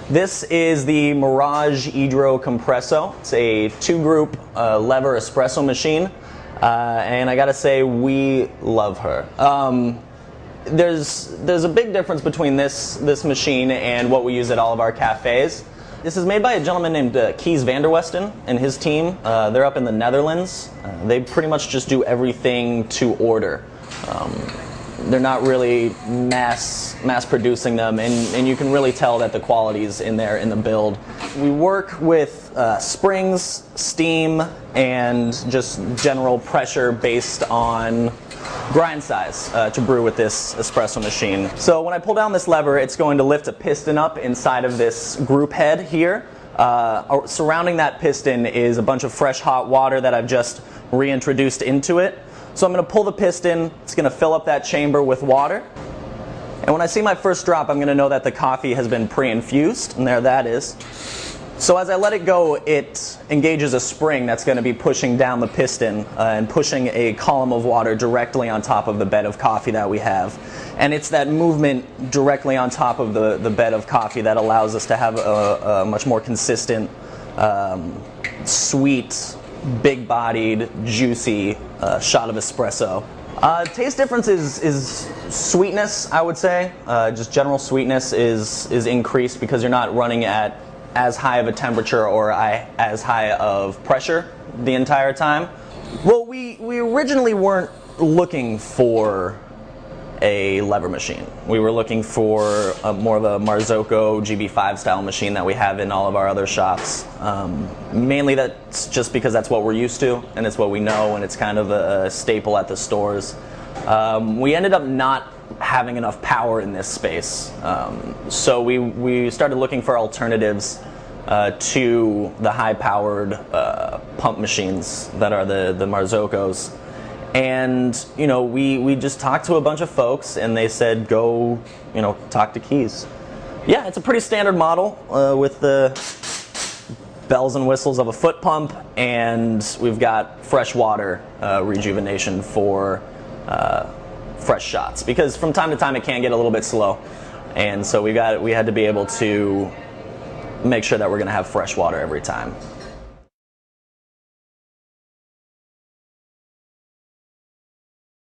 This is the Mirage Hydro Compresso. It's a 2-group lever espresso machine, and I gotta say, we love her. There's a big difference between this machine and what we use at all of our cafes. This is made by a gentleman named Kees van der Westen and his team. They're up in the Netherlands. They pretty much just do everything to order. They're not really mass producing them, and you can really tell that the quality's in there in the build. We work with springs, steam, and just general pressure based on grind size to brew with this espresso machine. So when I pull down this lever, it's going to lift a piston up inside of this group head here. Surrounding that piston is a bunch of fresh hot water that I've just reintroduced into it. So I'm going to pull the piston, it's going to fill up that chamber with water. And when I see my first drop, I'm going to know that the coffee has been pre-infused, and there that is. So as I let it go, it engages a spring that's going to be pushing down the piston and pushing a column of water directly on top of the bed of coffee that we have. And it's that movement directly on top of the bed of coffee that allows us to have a much more consistent, sweet, big-bodied, juicy shot of espresso. Taste difference is sweetness, I would say. Just general sweetness is increased because you're not running at as high of a temperature or as high of pressure the entire time. Well, we originally weren't looking for a lever machine. We were looking for more of a Marzocco GB5 style machine that we have in all of our other shops. Mainly that's just because that's what we're used to and it's what we know, and it's kind of a staple at the stores. We ended up not having enough power in this space, so we started looking for alternatives to the high-powered pump machines that are the Marzoccos. And we just talked to a bunch of folks, and they said, go, talk to Kees. Yeah, it's a pretty standard model with the bells and whistles of a foot pump, and we've got fresh water rejuvenation for fresh shots, because from time to time it can get a little bit slow, and so we had to be able to make sure that we're going to have fresh water every time.